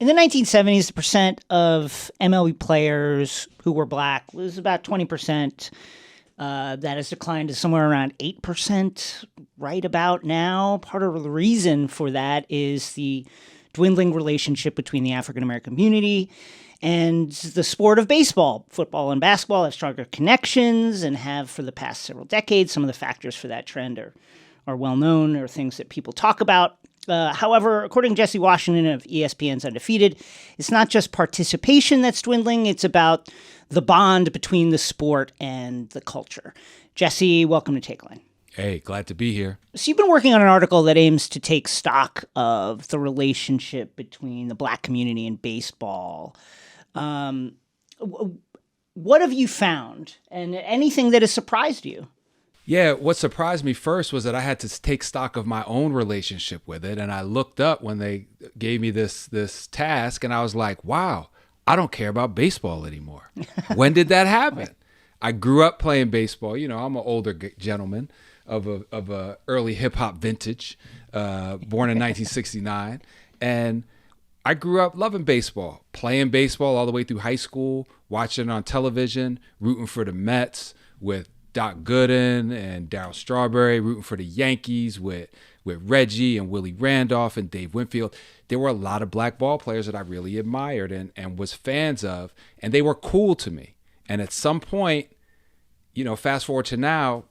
In the 1970s, the percent of MLB players who were black was about 20%. That has declined to somewhere around 8% right about now. Part of the reason for that is the dwindling relationship between the African-American community and the sport of baseball. Football and basketball have stronger connections and have for the past several decades. Some of the factors for that trend are well known or things that people talk about. However, according to Jesse Washington of ESPN's Undefeated, it's not just participation that's dwindling, it's about the bond between the sport and the culture. Jesse, welcome to Takeline. Hey, glad to be here. So you've been working on an article that aims to take stock of the relationship between the black community and baseball. What have you found, and anything that has surprised you? Yeah, what surprised me first was that I had to take stock of my own relationship with it. And I looked up when they gave me this task, and I was like, wow, I don't care about baseball anymore. When did that happen? I grew up playing baseball. You know, I'm an older gentleman of a early hip hop vintage, born in 1969. And I grew up loving baseball, playing baseball all the way through high school, watching it on television, rooting for the Mets with Doc Gooden and Darryl Strawberry, rooting for the Yankees with Reggie and Willie Randolph and Dave Winfield. There were a lot of black ball players that I really admired and was fans of, and they were cool to me. And at some point, you know, fast forward to now,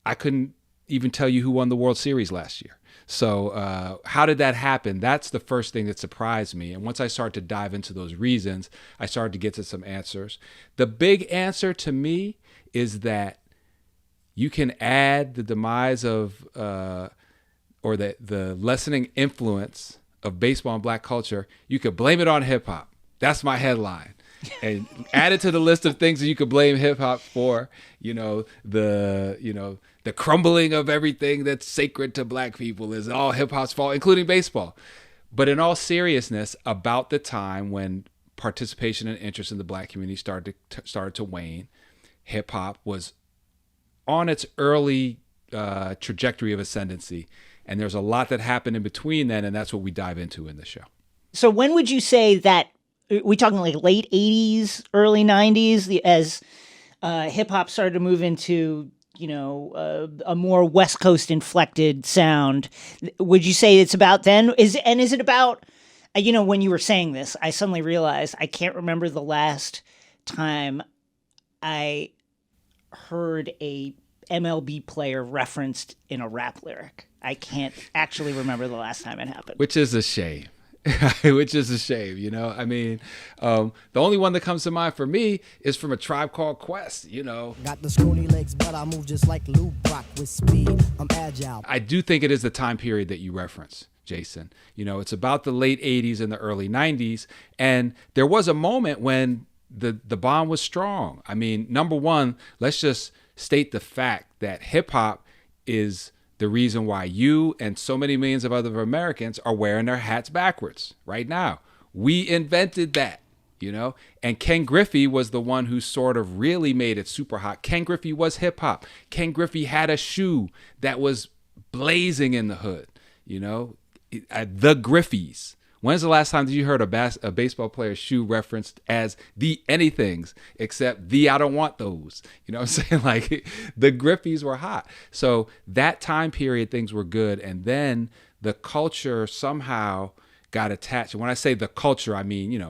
I couldn't even tell you who won the World Series last year. So how did that happen? That's the first thing that surprised me. And once I started to dive into those reasons, I started to get to some answers. The big answer to me is that you can add the demise of or the lessening influence of baseball and black culture. You could blame it on hip hop. That's my headline. And add it to the list of things that you could blame hip hop for. The crumbling of everything that's sacred to black people is all hip hop's fault, including baseball. But in all seriousness, about the time when participation and interest in the black community started to wane, hip hop was on its early trajectory of ascendancy. And there's a lot that happened in between then, and that's what we dive into in the show. So when would you say that, we talking like late 80s, early 90s, as hip hop started to move into, a more West Coast inflected sound? Would you say it's about then? Is it about, when you were saying this, I suddenly realized I can't remember the last time I heard a MLB player referenced in a rap lyric. I can't actually remember the last time it happened. Which is a shame. I mean, the only one that comes to mind for me is from A Tribe Called Quest, Got the scrawny legs, but I move just like Lou Brock with speed. I'm agile. I do think it is the time period that you reference, Jason. It's about the late 80s and the early 90s. And there was a moment when the bond was strong. I mean, number one, let's just state the fact that hip hop is the reason why you and so many millions of other Americans are wearing their hats backwards right now. We invented that, and Ken Griffey was the one who sort of really made it super hot. Ken Griffey was hip hop. Ken Griffey had a shoe that was blazing in the hood, the Griffies. When's the last time that you heard a baseball player's shoe referenced as the anythings except the I don't want those? You know what I'm saying? Like, the Griffies were hot. So that time period, things were good. And then the culture somehow got attached. And when I say the culture, I mean,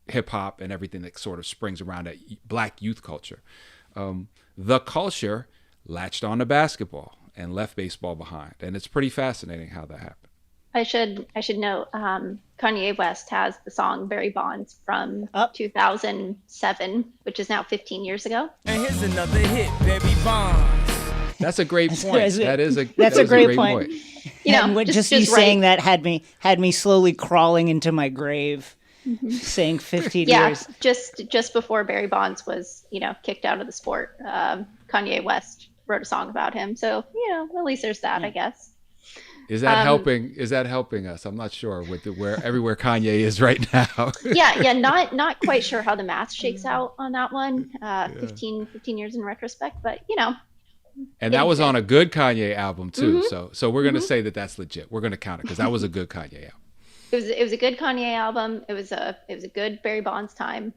hip hop and everything that sort of springs around that black youth culture. The culture latched on to basketball and left baseball behind. And it's pretty fascinating how that happened. I should note Kanye West has the song Barry Bonds from 2007, which is now 15 years ago. And here's another hit, Barry Bonds. That's a great point. That's a great point. Just you saying that had me slowly crawling into my grave, saying 15 years. Just before Barry Bonds was, kicked out of the sport, Kanye West wrote a song about him. So, at least there's that, I guess. Is that helping? Is that helping us? I'm not sure with everywhere Kanye is right now. yeah. Not quite sure how the math shakes out on that one. 15 years in retrospect, but And that was on a good Kanye album too. Mm-hmm. So we're gonna say that that's legit. We're gonna count it because that was a good Kanye album. it was a good Kanye album. It was a good Barry Bonds time.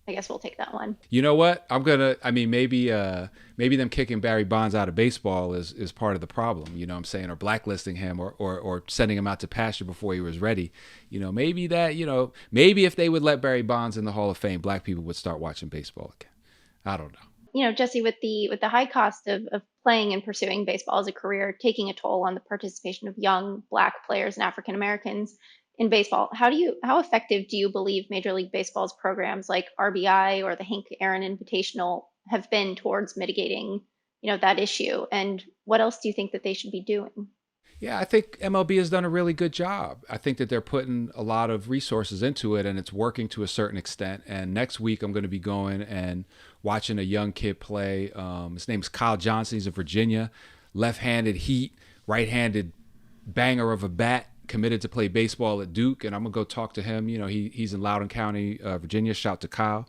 I guess we'll take that one. You know what? I mean, maybe them kicking Barry Bonds out of baseball is part of the problem, you know what I'm saying, or blacklisting him or sending him out to pasture before he was ready. You know, maybe if they would let Barry Bonds in the Hall of Fame, black people would start watching baseball again. I don't know. Jesse, with the high cost of playing and pursuing baseball as a career, taking a toll on the participation of young Black players and African Americans in baseball, how effective do you believe Major League Baseball's programs like RBI or the Hank Aaron Invitational have been towards mitigating, that issue? And what else do you think that they should be doing? Yeah, I think MLB has done a really good job. I think that they're putting a lot of resources into it, and it's working to a certain extent. And next week, I'm going to be going and watching a young kid play. His name's Kyle Johnson. He's a Virginia, left-handed heat, right-handed banger of a bat, committed to play baseball at Duke. And I'm going to go talk to him. You know, he's in Loudoun County, Virginia. Shout to Kyle.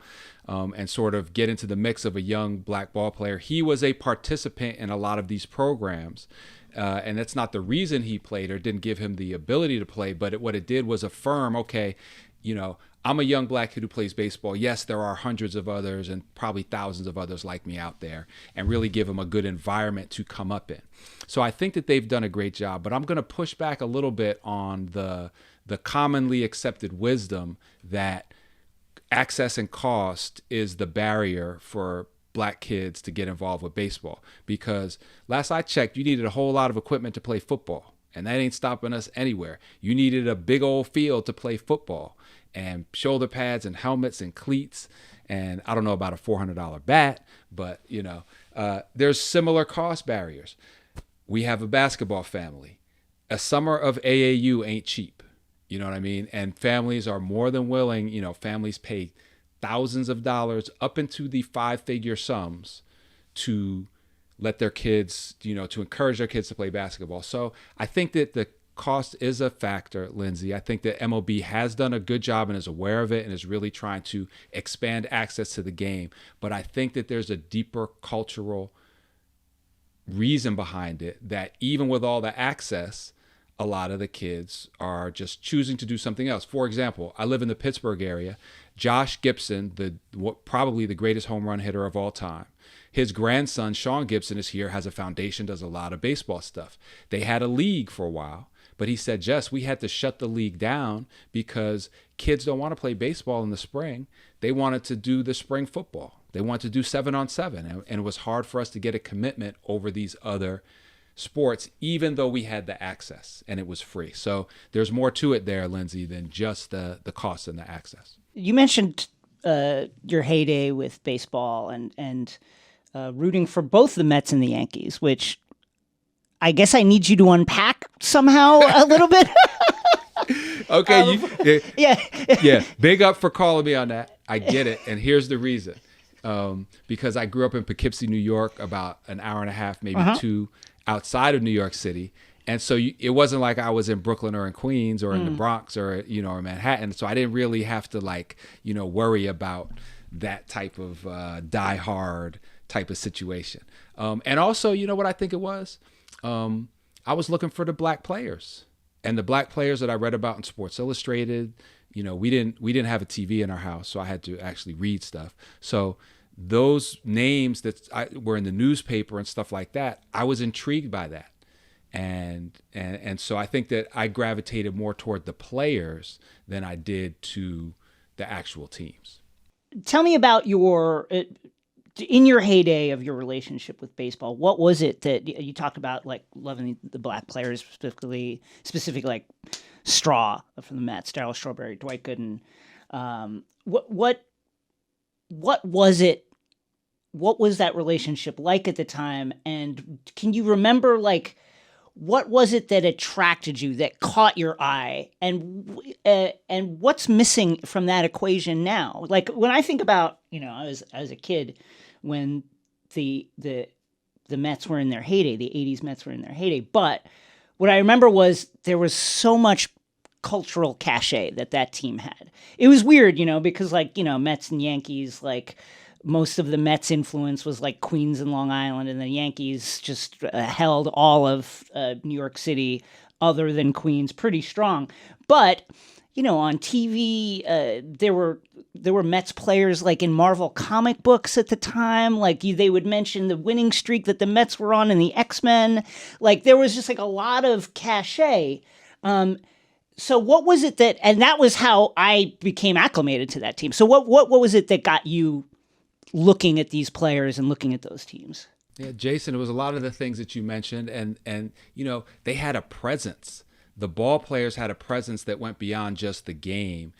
And sort of get into the mix of a young black ball player. He was a participant in a lot of these programs. And that's not the reason he played or didn't give him the ability to play, but what it did was affirm, okay, I'm a young black kid who plays baseball. Yes, there are hundreds of others and probably thousands of others like me out there, and really give him a good environment to come up in. So I think that they've done a great job, but I'm going to push back a little bit on the commonly accepted wisdom that access and cost is the barrier for black kids to get involved with baseball, because last I checked, you needed a whole lot of equipment to play football, and that ain't stopping us anywhere. You needed a big old field to play football, and shoulder pads and helmets and cleats, and I don't know about a $400 bat, but there's similar cost barriers. We have a basketball family. A summer of AAU ain't cheap, you know what I mean? And families are more than willing, families pay thousands of dollars up into the 5-figure sums to let their kids, to encourage their kids to play basketball. So I think that the cost is a factor, Lindsey. I think that MLB has done a good job and is aware of it and is really trying to expand access to the game. But I think that there's a deeper cultural reason behind it, that even with all the access, a lot of the kids are just choosing to do something else. For example, I live in the Pittsburgh area. Josh Gibson, probably the greatest home run hitter of all time. His grandson, Sean Gibson, is here, has a foundation, does a lot of baseball stuff. They had a league for a while, but he said, Jess, we had to shut the league down because kids don't want to play baseball in the spring. They wanted to do the spring football. They wanted to do 7-on-7, and it was hard for us to get a commitment over these other sports, even though we had the access and it was free. So there's more to it there, Lindsey, than just the cost and the access. You mentioned your heyday with baseball and rooting for both the Mets and the Yankees, which I guess I need you to unpack somehow a little bit. Okay. Yeah. Big up for calling me on that. I get it. And here's the reason. Because I grew up in Poughkeepsie, New York, about an hour and a half, maybe two outside of New York City. And so it wasn't like I was in Brooklyn or in Queens or in the Bronx or, or Manhattan. So I didn't really have to worry about that type of die-hard type of situation. And also, you know what I think it was? I was looking for the black players, and the black players that I read about in Sports Illustrated. We didn't have a TV in our house, so I had to actually read stuff. So those names that were in the newspaper and stuff like that, I was intrigued by that. And so I think that I gravitated more toward the players than I did to the actual teams. Tell me about in your heyday of your relationship with baseball. What was it that you talked about, like loving the black players, specifically like Straw from the Mets, Darryl Strawberry, Dwight Gooden. What was it? What was that relationship like at the time? And can you remember, what was it that attracted you, that caught your eye, and what's missing from that equation now? Like when I think about, I was a kid when the Mets were in their heyday, the 80s Mets were in their heyday. But what I remember was there was so much cultural cachet that team had. It was weird, because Mets and Yankees, most of the Mets influence was Queens and Long Island, and the Yankees just held all of New York City. other than Queens pretty strong. But on TV, there were Mets players like in Marvel comic books at the time. Like they would mention the winning streak that the Mets were on in the X-Men. Like there was just like a lot of cachet. So what was it and that was how I became acclimated to that team. So what was it that got you looking at these players and looking at those teams? Yeah, Jason, it was a lot of the things that you mentioned, and they had a presence. The ball players had a presence that went beyond just the game.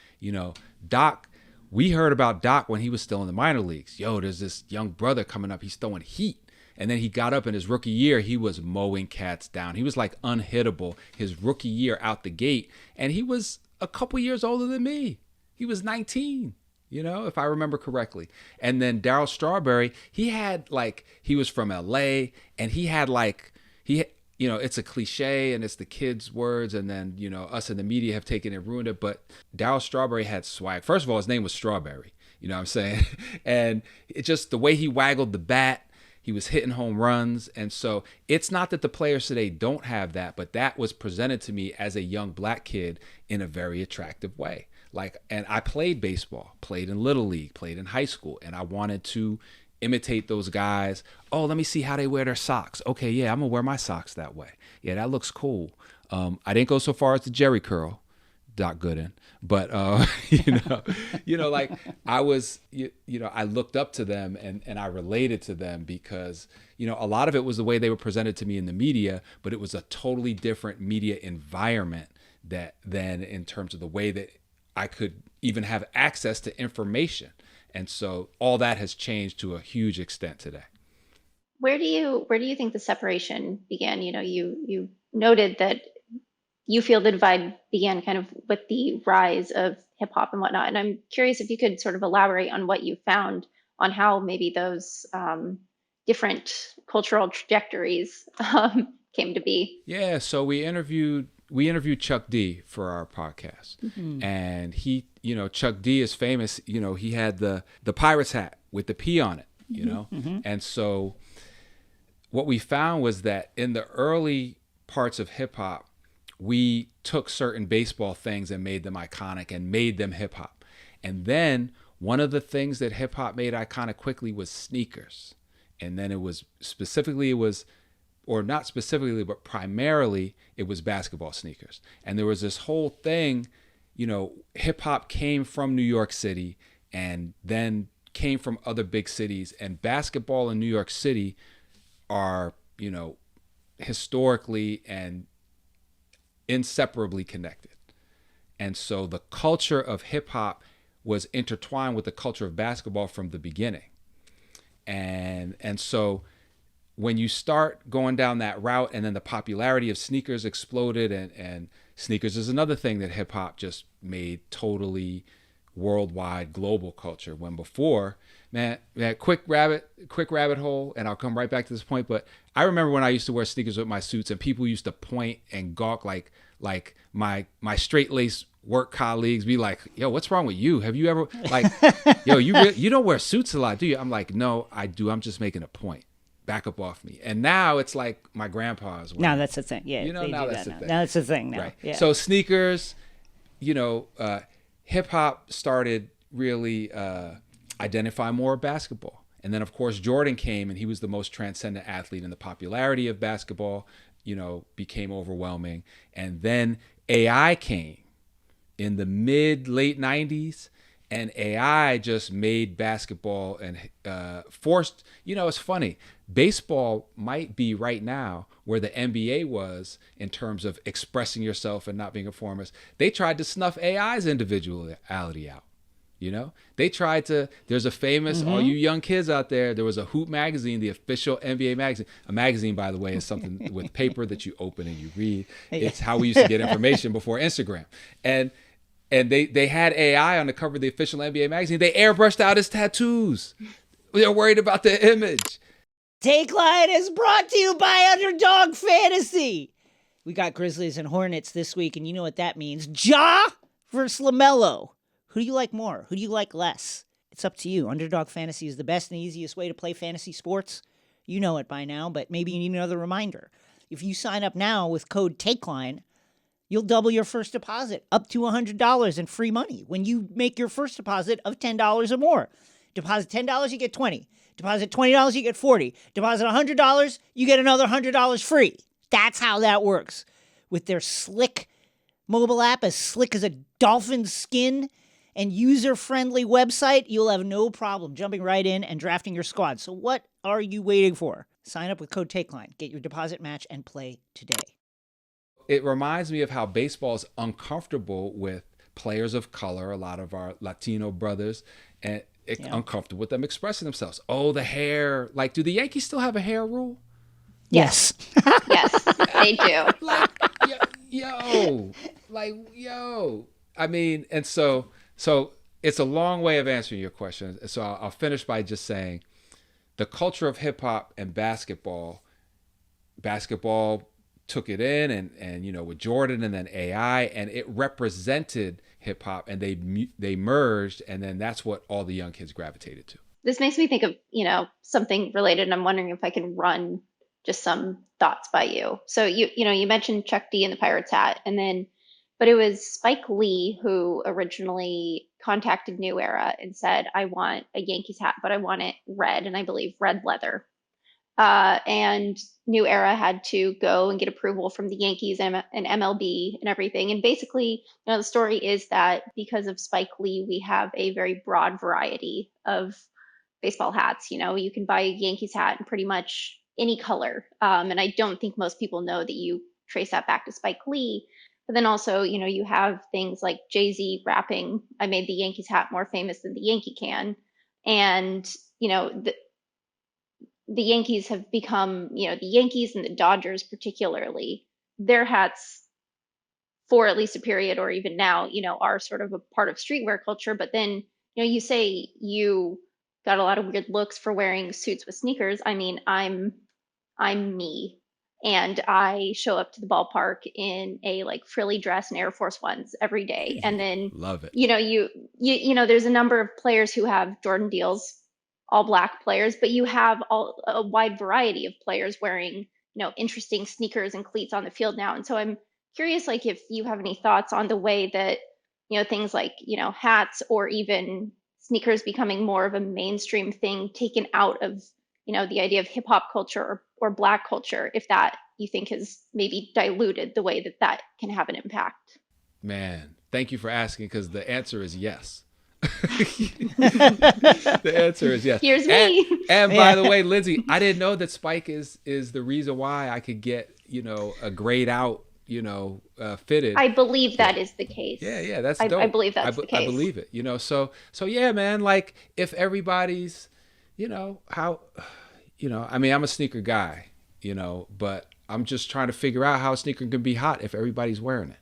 Doc, we heard about Doc when he was still in the minor leagues. Yo, there's this young brother coming up. He's throwing heat. And then he got up in his rookie year, he was mowing cats down. He was like unhittable his rookie year out the gate. And he was a couple years older than me. He was 19, if I remember correctly. And then Darryl Strawberry, he was from LA, and he had it's a cliche and it's the kids' words. And then, us in the media have taken it and ruined it. But Darryl Strawberry had swag. First of all, his name was Strawberry, you know what I'm saying? And it's just the way he waggled the bat. He was hitting home runs. And so it's not that the players today don't have that, but that was presented to me as a young black kid in a very attractive way. And I played baseball, played in Little League, played in high school, and I wanted to imitate those guys. Oh, let me see how they wear their socks. Okay, yeah, I'm gonna wear my socks that way. Yeah, that looks cool. I didn't go so far as the Jerry curl, Doc Gooden, but I was, I looked up to them and I related to them because, a lot of it was the way they were presented to me in the media, but it was a totally different media environment than in terms of the way that I could even have access to information. And so all that has changed to a huge extent today. Where do you think the separation began? You noted that you feel the divide began kind of with the rise of hip hop and whatnot. And I'm curious if you could sort of elaborate on what you found on how maybe those different cultural trajectories came to be. Yeah, so we interviewed Chuck D for our podcast. Mm-hmm. And he, Chuck D is famous, he had the Pirates hat with the P on it, Mm-hmm. And so what we found was that in the early parts of hip hop, we took certain baseball things and made them iconic and made them hip hop. And then one of the things that hip hop made iconic quickly was sneakers. And then not specifically, but primarily it was basketball sneakers. And there was this whole thing, hip hop came from New York City and then came from other big cities, and basketball in New York City are, historically and inseparably connected. And so the culture of hip hop was intertwined with the culture of basketball from the beginning. And so when you start going down that route, and then the popularity of sneakers exploded, and sneakers is another thing that hip hop just made totally worldwide global culture. When before, man, quick rabbit hole, and I'll come right back to this point, but I remember when I used to wear sneakers with my suits and people used to point and gawk like my straight lace work colleagues be like, yo, what's wrong with you? Have you ever yo, you don't wear suits a lot, do you? I'm like, no, I do. I'm just making a point. Back up off me. And now it's like my grandpa's wearing. Now that's the thing. Yeah. Now that's the thing. Now that's the thing now. Right. Yeah. So sneakers, hip hop started really identify more of basketball. And then of course Jordan came, and he was the most transcendent athlete, and the popularity of basketball, became overwhelming. And then AI came in the late 90s, and AI just made basketball and forced, it's funny, baseball might be right now where the NBA was in terms of expressing yourself and not being a performance. They tried to snuff AI's individuality out. They tried to, there's a famous, all you young kids out there, there was a Hoop magazine, the official NBA magazine. A magazine, by the way, is something with paper that you open and you read. It's how we used to get information before Instagram. And they had AI on the cover of the official NBA magazine. They airbrushed out his tattoos. They're worried about the image. Takeline is brought to you by Underdog Fantasy. We got Grizzlies and Hornets this week, and you know what that means. Ja versus LaMelo. Who do you like more? Who do you like less? It's up to you. Underdog Fantasy is the best and easiest way to play fantasy sports. You know it by now, but maybe you need another reminder. If you sign up now with code TAKELINE, You'll double your first deposit up to $100 in free money when you make your first deposit of $10 or more. Deposit $10, you get 20. Deposit $20, you get 40. Deposit $100, you get another $100 free. That's how that works. With their slick mobile app, as slick as a dolphin's skin, and user-friendly website, you'll have no problem jumping right in and drafting your squad. So what are you waiting for? Sign up with code Takeline. Get your deposit match and play today. It reminds me of how baseball is uncomfortable with players of color, a lot of our Latino brothers, and uncomfortable with them expressing themselves. Oh, the hair. Like, do the Yankees still have a hair rule? Yes. Yes, they do. Yo. I mean, and so it's a long way of answering your question. So I'll finish by just saying the culture of hip hop and basketball took it in and with Jordan and then AI, and it represented hip hop, and they merged, and then that's what all the young kids gravitated to. This makes me think of, something related, and I'm wondering if I can run just some thoughts by you. So you mentioned Chuck D and the Pirates hat, but it was Spike Lee who originally contacted New Era and said, I want a Yankees hat, but I want it red, and I believe red leather. And New Era had to go and get approval from the Yankees and MLB and everything. And basically, the story is that because of Spike Lee, we have a very broad variety of baseball hats. You can buy a Yankees hat in pretty much any color. And I don't think most people know that you trace that back to Spike Lee. But then also, you have things like Jay-Z rapping, I made the Yankees hat more famous than the Yankee can. And, the Yankees have become, the Yankees and the Dodgers particularly, their hats for at least a period or even now, are sort of a part of streetwear culture. But then, you say you got a lot of weird looks for wearing suits with sneakers. I mean, I'm me, and I show up to the ballpark in a frilly dress and Air Force Ones every day. And then love it. There's a number of players who have Jordan deals, all black players, but you have a wide variety of players wearing, interesting sneakers and cleats on the field now. And so I'm curious, if you have any thoughts on the way that, things like, hats or even sneakers becoming more of a mainstream thing, taken out of, the idea of hip hop culture or black culture, if that you think has maybe diluted the way that can have an impact. Man, thank you for asking, because the answer is yes. The answer is yes. Here's me. And by the way, Lindsey, I didn't know that Spike is the reason why I could get, a grayed out, fitted. I believe that is the case. Yeah, that's dope. I believe that's the case. I believe it, so yeah, man, if everybody's, how, I mean, I'm a sneaker guy, but I'm just trying to figure out how a sneaker can be hot if everybody's wearing it,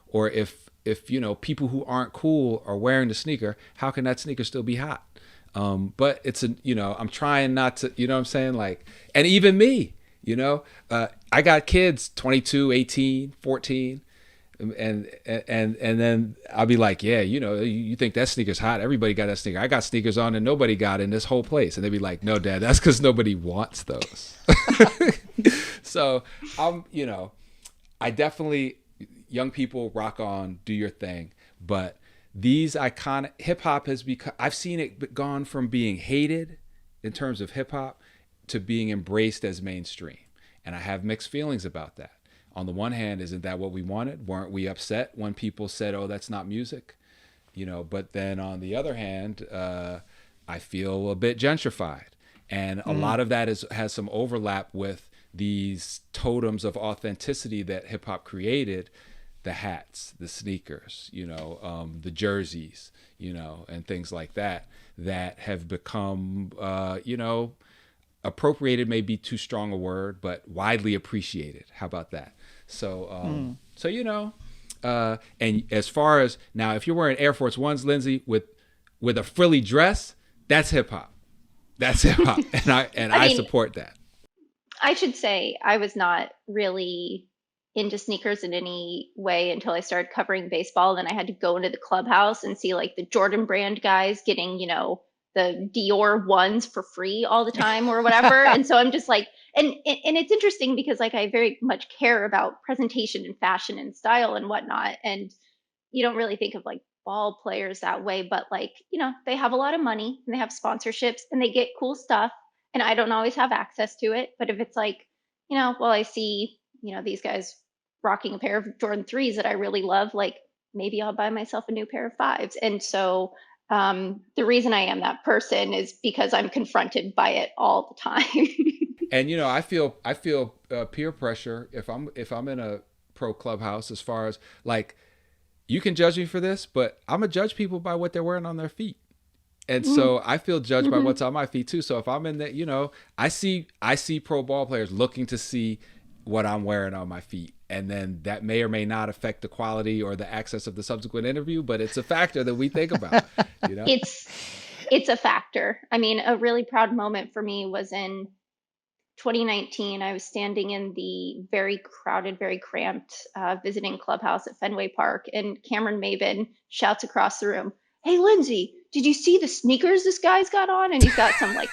or if people who aren't cool are wearing the sneaker, how can that sneaker still be hot? But it's I'm trying not to, what I'm saying? And even me, I got kids 22, 18, 14, and then I'll be like, yeah, you think that sneaker's hot? Everybody got that sneaker. I got sneakers on and nobody got in this whole place. And they'd be like, no, Dad, that's because nobody wants those. So I definitely, young people, rock on, do your thing. But these iconic hip hop has become, I've seen it gone from being hated in terms of hip hop to being embraced as mainstream. And I have mixed feelings about that. On the one hand, isn't that what we wanted? Weren't we upset when people said, oh, that's not music? But then on the other hand, I feel a bit gentrified. And a lot of that has some overlap with these totems of authenticity that hip hop created. The hats, the sneakers, the jerseys, and things like that have become, appropriated may be too strong a word, but widely appreciated. How about that? So, and as far as now, if you're wearing Air Force Ones, Lindsey, with a frilly dress, that's hip hop. That's hip hop, and I support that. I should say I was not really into sneakers in any way until I started covering baseball. Then I had to go into the clubhouse and see the Jordan brand guys getting, the Dior ones for free all the time or whatever. And so I'm just and it's interesting because like I very much care about presentation and fashion and style and whatnot. And you don't really think of like ball players that way, but like, they have a lot of money and they have sponsorships and they get cool stuff. And I don't always have access to it. But if it's like, well, I see, these guys rocking a pair of Jordan 3s that I really love, like maybe I'll buy myself a new pair of 5s. And so the reason I am that person is because I'm confronted by it all the time. And I feel peer pressure if I'm in a pro clubhouse, as far as like, you can judge me for this, but I'm gonna judge people by what they're wearing on their feet. And so I feel judged by what's on my feet too. So if I'm in that, I see pro ball players looking to see what I'm wearing on my feet. And then that may or may not affect the quality or the access of the subsequent interview, but it's a factor that we think about. It's a factor. I mean, a really proud moment for me was in 2019. I was standing in the very crowded, very cramped visiting clubhouse at Fenway Park, and Cameron Maven shouts across the room, "Hey, Lindsey, did you see the sneakers this guy's got on?" And he's got some like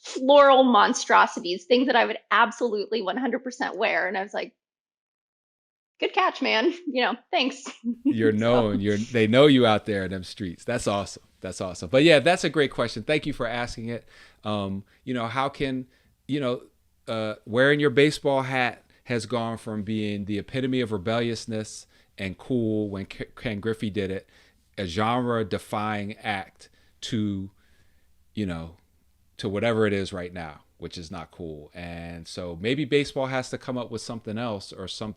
floral monstrosities, things that I would absolutely 100% wear. And I was like, good catch, man. Thanks. You're known. They know you out there in them streets. That's awesome. That's awesome. But yeah, that's a great question. Thank you for asking it. How can, wearing your baseball hat has gone from being the epitome of rebelliousness and cool when Ken Griffey did it, a genre-defying act, to whatever it is right now, which is not cool. And so maybe baseball has to come up with something else, or some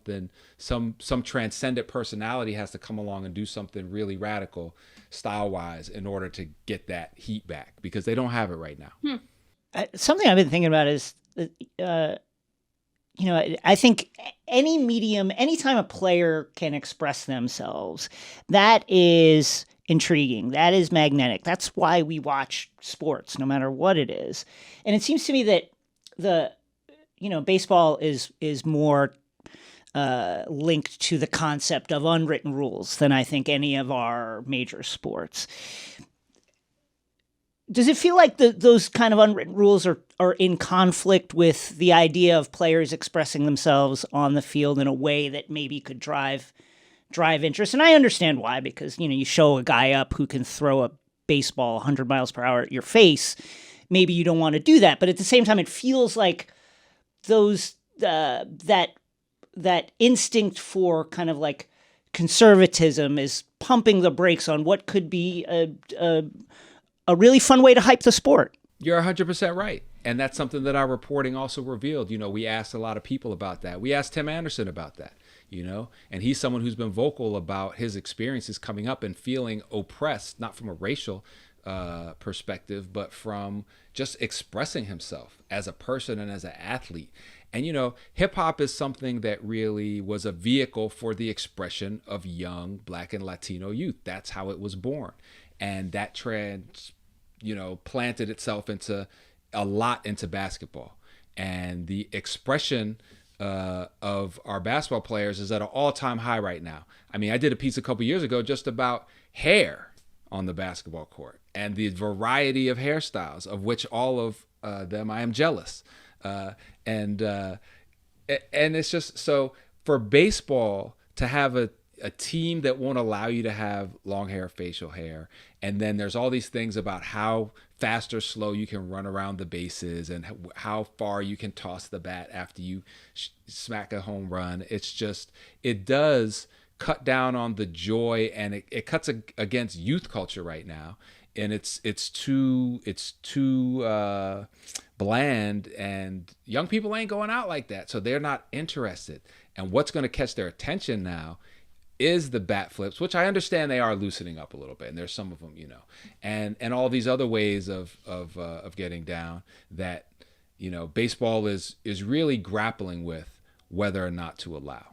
transcendent personality has to come along and do something really radical style-wise in order to get that heat back, because they don't have it right now. Something I've been thinking about is, I think any medium, anytime a player can express themselves, that is intriguing. That is magnetic. That's why we watch sports, no matter what it is. And it seems to me that baseball is more linked to the concept of unwritten rules than I think any of our major sports. Does it feel like those kind of unwritten rules are in conflict with the idea of players expressing themselves on the field in a way that maybe could drive interest? And I understand why, because, you show a guy up who can throw a baseball 100 miles per hour at your face. Maybe you don't want to do that. But at the same time, it feels like those that instinct for kind of like conservatism is pumping the brakes on what could be a really fun way to hype the sport. You're 100% right. And that's something that our reporting also revealed. We asked a lot of people about that. We asked Tim Anderson about that, and he's someone who's been vocal about his experiences coming up and feeling oppressed, not from a racial perspective, but from just expressing himself as a person and as an athlete. And, hip hop is something that really was a vehicle for the expression of young Black and Latino youth. That's how it was born. And that trend, planted itself into basketball. And the expression of our basketball players is at an all-time high right now. I mean, I did a piece a couple years ago just about hair on the basketball court and the variety of hairstyles, of which all of them I am jealous. And it's just, so for baseball to have a team that won't allow you to have long hair, facial hair, and then there's all these things about how fast or slow you can run around the bases and how far you can toss the bat after you smack a home run. It's just, it does cut down on the joy, and it cuts against youth culture right now. And it's too bland, and young people ain't going out like that, so they're not interested. And what's going to catch their attention now is the bat flips, which I understand they are loosening up a little bit, and there's some of them, and all these other ways of getting down that baseball is really grappling with whether or not to allow.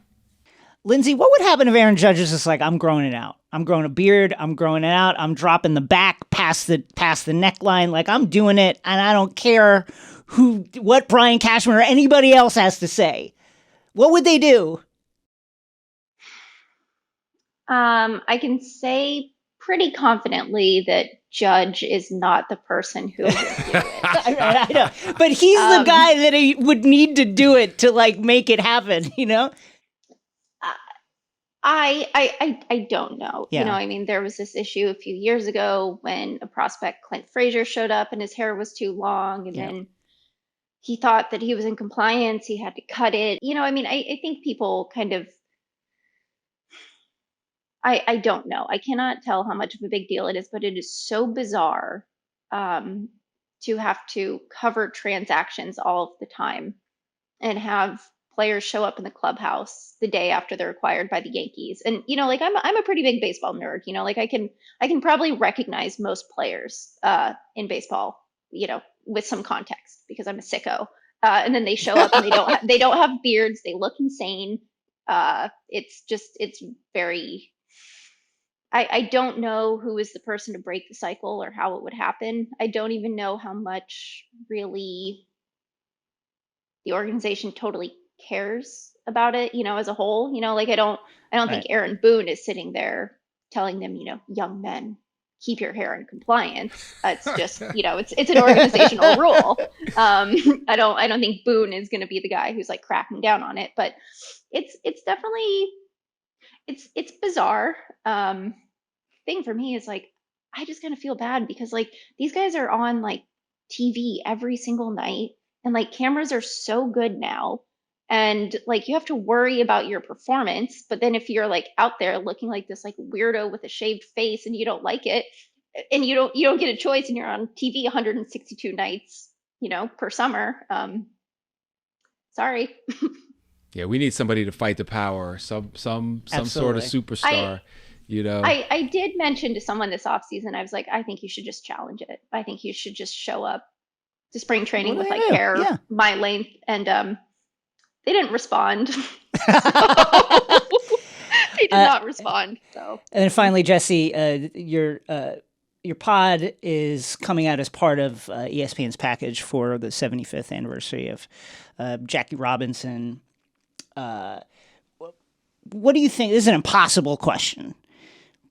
Lindsey, what would happen if Aaron Judge is just like, I'm growing it out. I'm growing a beard. I'm growing it out. I'm dropping the back past the neckline. Like, I'm doing it, and I don't care what Brian Cashman or anybody else has to say. What would they do? I can say pretty confidently that Judge is not the person who would do it. I know. But he's the guy that he would need to do it to like make it happen, you know? I don't know. Yeah. I mean, there was this issue a few years ago when a prospect, Clint Frazier, showed up and his hair was too long, and then he thought that he was in compliance. He had to cut it. I mean, I think people kind of, I don't know. I cannot tell how much of a big deal it is, but it is so bizarre to have to cover transactions all of the time and have players show up in the clubhouse the day after they're acquired by the Yankees. And like I'm a pretty big baseball nerd. Like I can probably recognize most players in baseball, with some context because I'm a sicko. And then they show up and they don't have beards. They look insane. It's very. I don't know who is the person to break the cycle or how it would happen. I don't even know how much really the organization totally cares about it, as a whole. Like I don't think Aaron Boone is sitting there telling them, young men, keep your hair in compliance. It's just, it's an organizational rule. I don't think Boone is going to be the guy who's like cracking down on it, but it's definitely, it's bizarre. Thing for me is like, I just kind of feel bad because like these guys are on like TV every single night, and like cameras are so good now, and like you have to worry about your performance, but then if you're like out there looking like this like weirdo with a shaved face and you don't like it, and you don't get a choice, and you're on TV 162 nights per summer, sorry. Yeah, we need somebody to fight the power, some sort of superstar. I did mention to someone this offseason, I was like, I think you should just challenge it. I think you should just show up to spring training with like hair my length, and they didn't respond. They did not respond. So, and then finally, Jesse, your pod is coming out as part of ESPN's package for the 75th anniversary of Jackie Robinson. What do you think? This is an impossible question,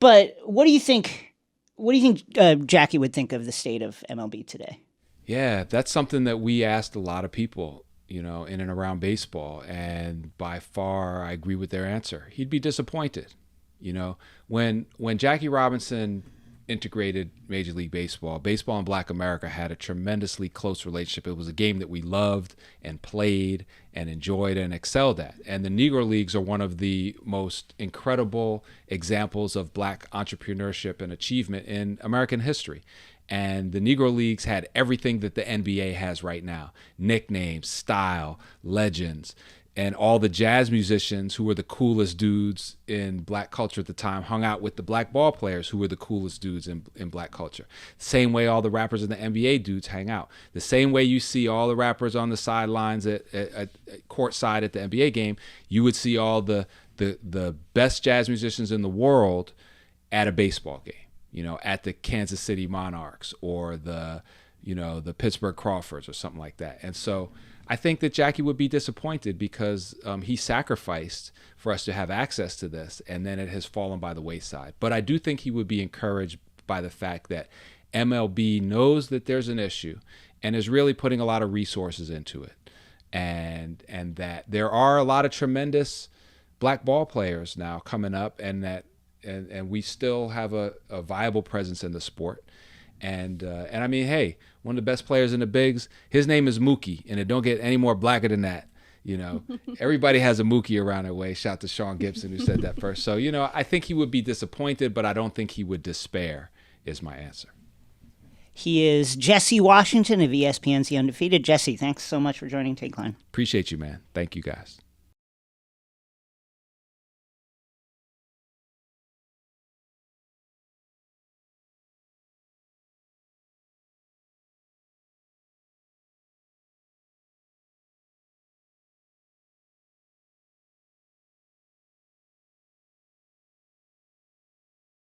but what do you think? What do you think Jackie would think of the state of MLB today? Yeah, that's something that we asked a lot of people, in and around baseball, and by far, I agree with their answer. He'd be disappointed. When Jackie Robinson integrated Major League Baseball in Black America had a tremendously close relationship. It was a game that we loved and played and enjoyed and excelled at. And the Negro Leagues are one of the most incredible examples of Black entrepreneurship and achievement in American history. And the Negro Leagues had everything that the NBA has right now: nicknames, style, legends. And all the jazz musicians who were the coolest dudes in Black culture at the time hung out with the Black ball players who were the coolest dudes in Black culture. Same way all the rappers in the NBA dudes hang out. The same way you see all the rappers on the sidelines at courtside at the NBA game, you would see all the best jazz musicians in the world at a baseball game, at the Kansas City Monarchs or the Pittsburgh Crawfords or something like that. And so I think that Jackie would be disappointed because he sacrificed for us to have access to this, and then it has fallen by the wayside. But I do think he would be encouraged by the fact that MLB knows that there's an issue and is really putting a lot of resources into it, and that there are a lot of tremendous Black ball players now coming up, and we still have a viable presence in the sport. And I mean, hey, one of the best players in the bigs, his name is Mookie, and it don't get any more blacker than that. Everybody has a Mookie around their way. Shout to Sean Gibson who said that first. So, I think he would be disappointed, but I don't think he would despair is my answer. He is Jesse Washington of ESPN's The Undefeated. Jesse, thanks so much for joining Takeline. Appreciate you, man. Thank you, guys.